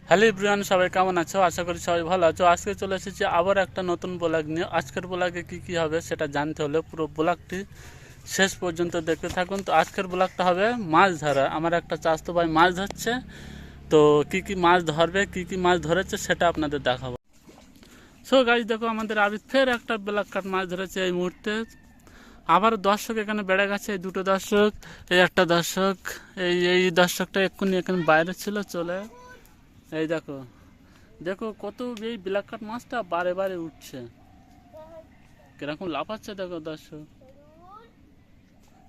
Hello everyone, সবাই কেমন আছো? আশা করি সবাই ভালো আছো। আজকে চলে এসেছি আবার একটা নতুন ব্লগ নিয়ে। আজকের ব্লগে কি হবে সেটা জানতে হলে পুরো ব্লগটি শেষ পর্যন্ত দেখতে থাকুন। তো আজকের ব্লগটা হবে মাছ ধরা। আমার একটা চাচাতো ভাই মাছ ধরছে, তো কি মাছ ধরবে, কি মাছ ধরেছে সেটা আপনাদের দেখাবো। সো গাইস, দেখো আমাদের আবিদ ফের একটা ব্ল্যাক কাট মাছ ধরেছে এই মুহূর্তে। আবার দর্শক এখানে বেড়ে গেছে, এই দুটো দর্শক, এই একটা দর্শক, এই দর্শকটা এক্ষুনি এখানে বাইরে ছিল, চলে এই দেখো দেখো কত এই ব্ল্যাক কাট মাছটা বারে বারে উঠছে, কিরকম লাফাচ্ছে দেখো দর্শক।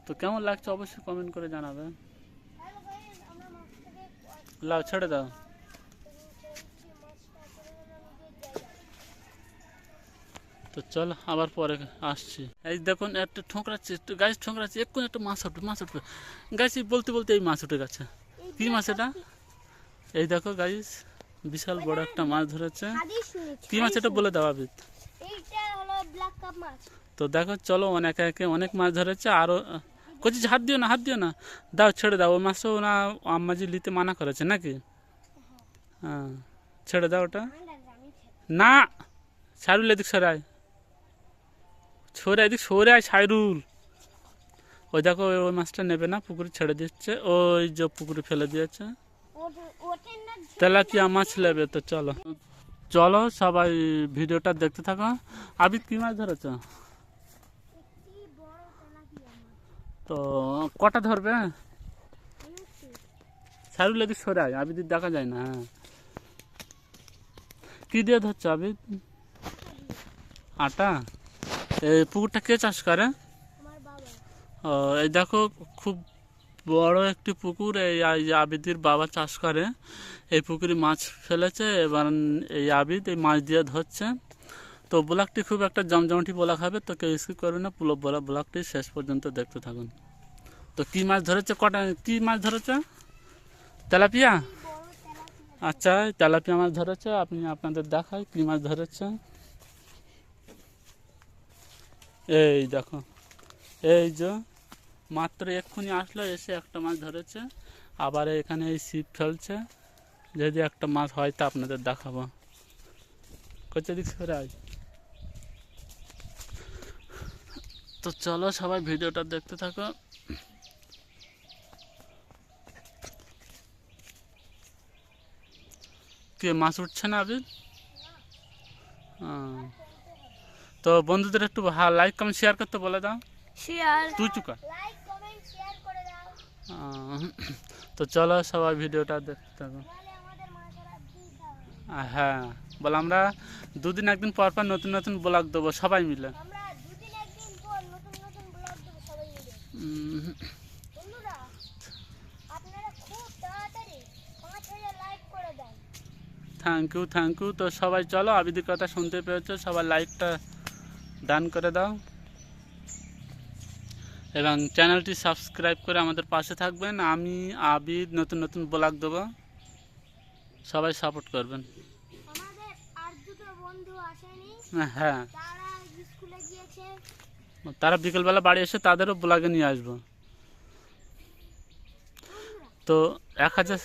তো কেমন লাগছে অবশ্যই কমেন্ট করে জানাবে। লাও, ছেড়ে দাও। তো চল আবার পরে আসছি। এই দেখুন একটা ঠোকরাচ্ছে, গাছ ঠোকরাচ্ছে, এক্ষুনি একটা মাছ উঠবে গাছ। বলতে বলতে এই মাছ উঠে গেছে। কি মাছ এটা? এই দেখো গাইস, বিশাল বড় একটা মাছ ধরেছে। কি মাছ এটা বলে দাও আবিদ। তো দেখো চলো, একে একে অনেক মাছ ধরেছে। আরো কচি হাত দিও না, দাও, ছেড়ে দাও। ওই মাছও না আম্মাজি নিতে মানা করেছে নাকি? হ্যাঁ, ছেড়ে দাও ওটা। না, সাইরুল এদিক সরাই, এদিক সরে আয় সাইরুল। ওই দেখো ওই মাছটা নেবে না, পুকুরে ছেড়ে দিচ্ছে, ওই যে পুকুরে ফেলে দিয়েছে। তেলাপিয়া মাছ নেবে। তো চলো চলো সবাই ভিডিওটা দেখতে থাকো। আবিদ কি মাছ ধরেছ? তো কটা ধরবে? সাইরুল এদিক সরে আয়, আবিদ দেখা যায় না। হ্যাঁ, কি দিয়ে ধরছো আবিদ? আটা। এই পুকুরটা কে চাষ করে? ও, এই দেখো খুব বড় একটি পুকুর, এই আবিদির বাবা চাষ করে। এই পুকুরে মাছ ফেলেছে, এবার এই আবিদ এই মাছ দিয়ে ধরছে। তো ব্লগটি খুব একটা জমজমাটি ব্লগ হবে, তো কেউ স্কিপ করবে না, পুরো ব্লগটি শেষ পর্যন্ত দেখতে থাকুন। তো কি মাছ ধরেছে, কটা কি মাছ ধরেছে? তেলাপিয়া। আচ্ছা, তেলাপিয়া মাছ ধরেছে। আপনাদের দেখায় কি মাছ ধরেছে। এই দেখো, এই যে মাত্র এক্ষুনি আসলো, এসে একটা মাছ ধরেছে। আবার এখানে এই ছিপ ফেলছে, যদি একটা মাছ হয় তা আপনাদের দেখাবো। কোথা দিক সরে আয়। তো চলো সবাই ভিডিওটা দেখতে থাকো। কে মাছ উঠছে না আবির? তো বন্ধুদের একটু লাইক কমেন্ট শেয়ার করতে বলে দাও। তুই চুকা। তো চলো সবাই ভিডিওটা দেখতে থাকো। হ্যাঁ, বলে আমরা দুদিন একদিন পর পর নতুন নতুন ব্লগ দেবো সবাই মিলে। Thank you. তো সবাই চলো, আবিদের কথা শুনতে পেয়েছো, সবাই লাইকটা ডান করে দাও এবং চ্যানেলটি সাবস্ক্রাইব করে আমাদের পাশে থাকবেন। আমি আবিদ নতুন নতুন ব্লগ দেবো, সবাই সাপোর্ট করবেন। হ্যাঁ, তারা বিকেলবেলা বাড়ি এসে তাদেরও ব্লগে নিয়ে আসবো। তো 1000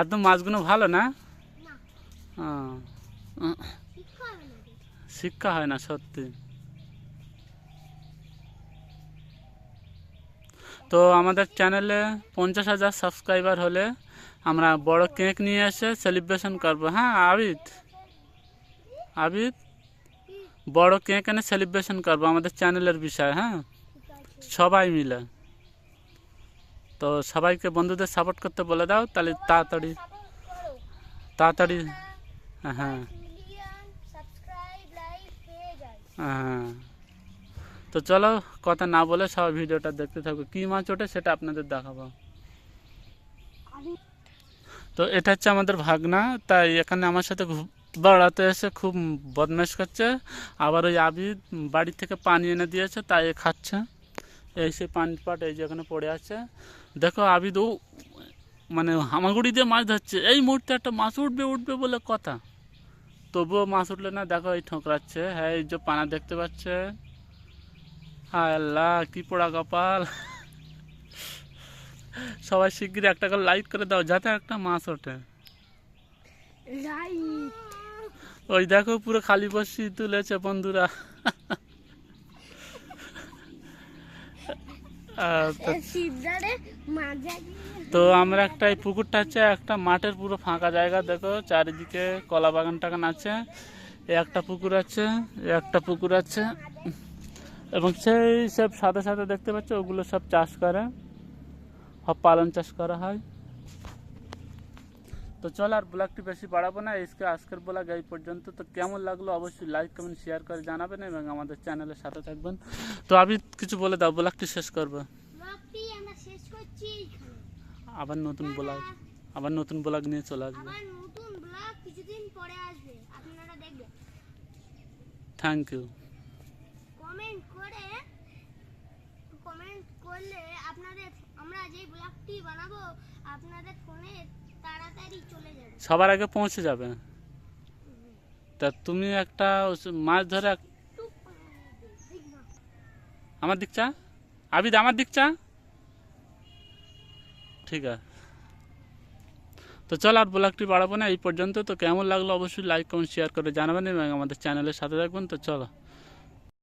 একদম মাছগুলো ভালো না, শিক্ষা হয় না সত্যি। তো আমাদের চ্যানেলে 50,000 সাবস্ক্রাইবার হলে আমরা বড় কেক নিয়ে এসে সেলিব্রেশন করবো। হ্যাঁ আবিদ, বড় কেক এনে সেলিব্রেশন করবো আমাদের চ্যানেলের বিষয়। হ্যাঁ, সবাই মিলে। তো সবাইকে বন্ধুদের সাপোর্ট করতে বলে দাও, তাহলে তাড়াতাড়ি। হ্যাঁ হ্যাঁ। তো চলো কথা না বলে সবাই ভিডিওটা দেখতে থাকবো। কি মাছ ওঠে সেটা আপনাদের দেখাবো। তো এটা হচ্ছে আমাদের ভাগনা, তাই এখানে আমার সাথে বেড়াতে এসে খুব বদমাশ করছে। আবার ওই আবিদ বাড়ি থেকে পানি এনে দিয়েছে, তাই খাচ্ছে। এই সে পানি পাট এই যে এখানে পড়ে আছে। দেখো আবিদ ও মানে হামাগুড়ি দিয়ে মাছ ধরছে। এই মুহূর্তে একটা মাছ উঠবে বলে কথা, তবুও মাছ উঠলে না। দেখো এই ঠোকরাচ্ছে। হ্যাঁ, এই যে পানা দেখতে পাচ্ছে। হায় আল্লাহ, কি পোড়া কপাল। সবাই শিগগিরই একটা করে লাইক করে দাও যাতে একটা মাছ ওঠে। রাইট। ওই দেখো পুরো খালি বসি তুলেছে বন্ধুরা। সিদ্ধারে মাজা তো আমরা একটা এই পুকুরটা হচ্ছে একটা মাঠের পুরো ফাঁকা জায়গা, দেখো চারিদিকে কলা বাগান টাগান আছে। এই একটা পুকুর আছে, এই একটা পুকুর আছে, এবং সেই সব সাথে সাথে দেখতে পাচ্ছ ওগুলো সব চাষ করে, সব পালন চাষ করা হয়। তো চল আর ব্লগটি বেশি বাড়াবো না, আজকের ব্লগ এই পর্যন্ত। তো কেমন লাগলো অবশ্যই লাইক কমেন্ট শেয়ার করে জানাবেন এবং আমাদের চ্যানেলের সাথে থাকবেন। তো আমি কিছু বলে দাও, ব্লগটি শেষ করবো। ব্লগটি আমরা শেষ করছি এখানে। আবার নতুন ব্লগ নিয়ে চলে আসবে। আবার নতুন ব্লগ কিছুদিন পরে আসবে, আপনারা দেখবেন। Thank you. কমেন্ট করলে আপনাদের আমরা যে ব্লগটি বানাবো আপনাদের ফোনে তাড়াতাড়ি চলে যাবে, সবার আগে পৌঁছে যাবে। তা তুমি একটা মাছ ধরে আমার দিক চা, আবিদ আমার দিক চা, ঠিক আছে। তো চল আর ব্লগটি বাড়াবো না, এই পর্যন্ত। তো কেমন লাগলো অবশ্যই লাইক কমেন্ট শেয়ার করে জানাবেন এবং আমাদের চ্যানেলের সাথে থাকবেন। তো চলো।